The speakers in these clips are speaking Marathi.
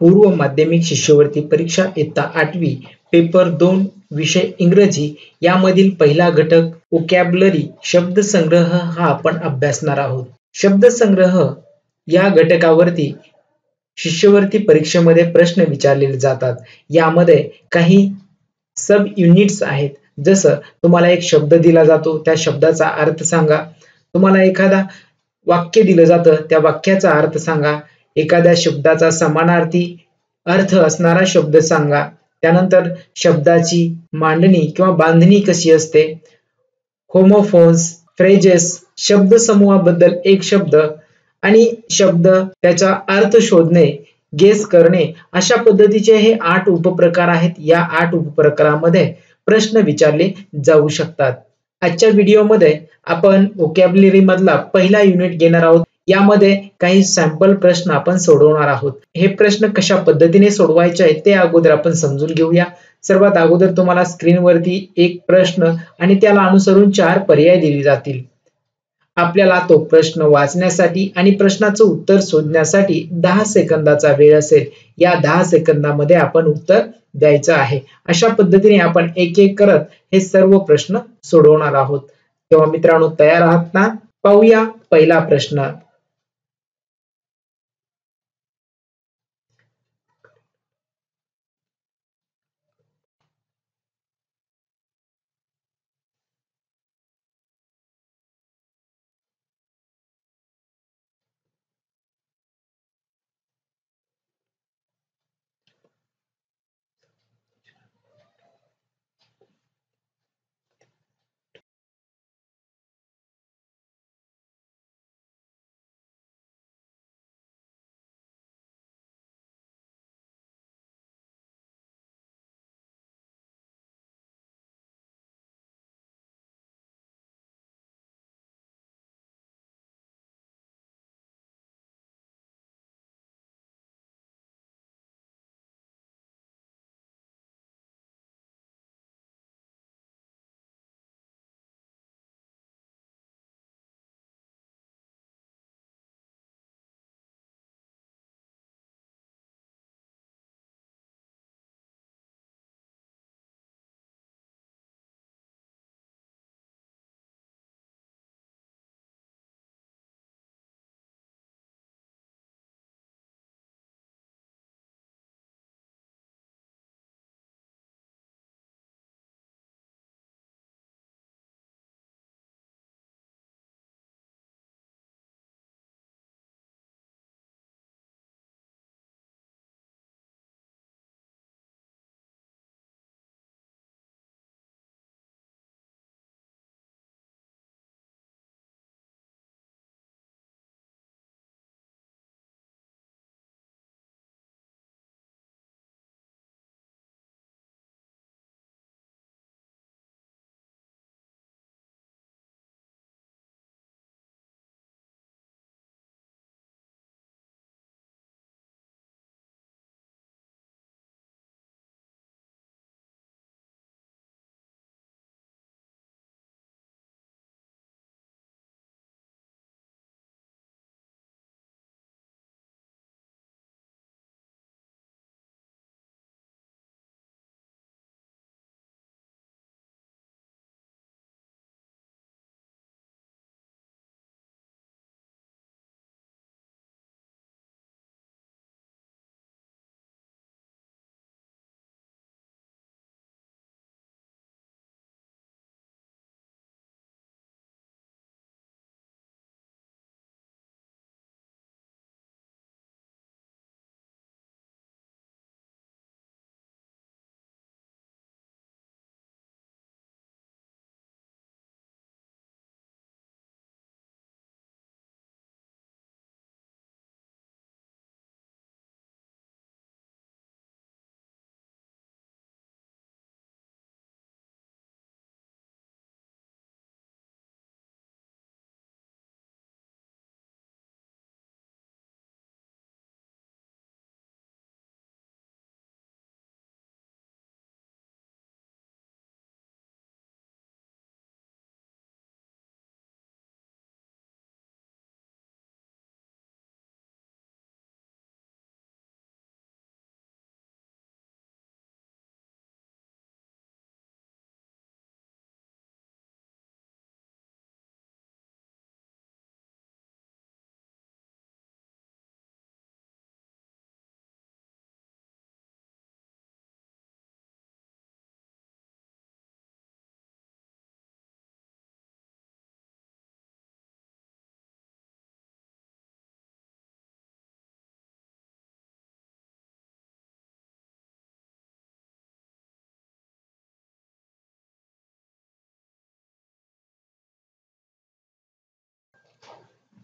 पूर्व माध्यमिक शिष्यवृत्ती परीक्षा इयत्ता 8वी पेपर 2 विषय इंग्रजी यामधील पहिला घटक व्होकॅब्युलरी शब्दसंग्रह हा आपण अभ्यासणार आहोत. शब्दसंग्रह या घटकावरती शिष्यवृत्ती परीक्षेमध्ये प्रश्न विचारलेले जातात. यामध्ये काही सब युनिट्स आहेत. जसं तुम्हाला एक शब्द दिला जातो, त्या शब्दाचा अर्थ सांगा. तुम्हाला एखादा वाक्य दिलं जातं, त्या वाक्याचा अर्थ सांगा. एखाद्या शब्दाचा समानार्थी अर्थ असणारा शब्द सांगा. त्यानंतर शब्दाची मांडणी किंवा बांधणी कशी असते, होमोफोन्स, फ्रेजेस, शब्दसमूहाबद्दल एक शब्द आणि शब्द त्याचा अर्थ शोधणे, गेस करणे, अशा पद्धतीचे हे 8 उपप्रकार आहेत. या 8 उपप्रकारामध्ये प्रश्न विचारले जाऊ शकतात. आजच्या व्हिडिओमध्ये आपण व्होकॅब्युलरी मधला पहिला युनिट घेणार आहोत. यामध्ये काही सॅम्पल प्रश्न आपण सोडवणार आहोत. हे प्रश्न कशा पद्धतीने सोडवायचे आहेत ते अगोदर आपण समजून घेऊया. सर्वात अगोदर तुम्हाला स्क्रीनवरती एक प्रश्न आणि त्याला अनुसरून 4 पर्याय दिले जातील. आपल्याला तो प्रश्न वाचण्यासाठी आणि प्रश्नाचं उत्तर शोधण्यासाठी 10 सेकंदाचा वेळ असेल. या 10 सेकंदामध्ये आपण उत्तर द्यायचं आहे. अशा पद्धतीने आपण एक एक करत हे सर्व प्रश्न सोडवणार आहोत. तेव्हा मित्रांनो, तयार आहात ना? पाहूया पहिला प्रश्न.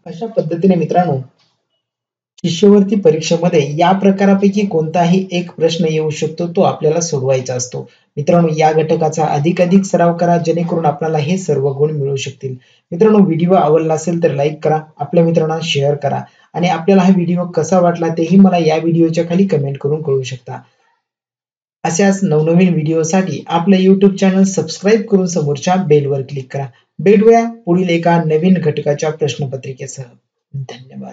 अशा पद्धतीने मित्रांनो, शिष्यवृत्ती परीक्षेमध्ये या प्रकारापैकी कोणताही एक प्रश्न येऊ शकतो, तो आपल्याला सोडवायचा असतो. मित्रांनो, या घटकाचा अधिकाधिक सराव करा जेणेकरून आपल्याला हे सर्व गुण मिळू शकतील. मित्रांनो, व्हिडिओ आवडला असेल तर लाईक करा, आपल्या मित्रांना शेअर करा आणि आपल्याला हा व्हिडिओ कसा वाटला तेही मला या व्हिडिओच्या खाली कमेंट करून कळवू शकता. अशाच नवनवीन व्हिडिओसाठी आपलं YouTube चॅनल सबस्क्राईब करून समोरच्या बेलवर क्लिक करा. भेटूया पुढील एका नवीन घटकाच्या प्रश्नपत्रिकेसह. धन्यवाद.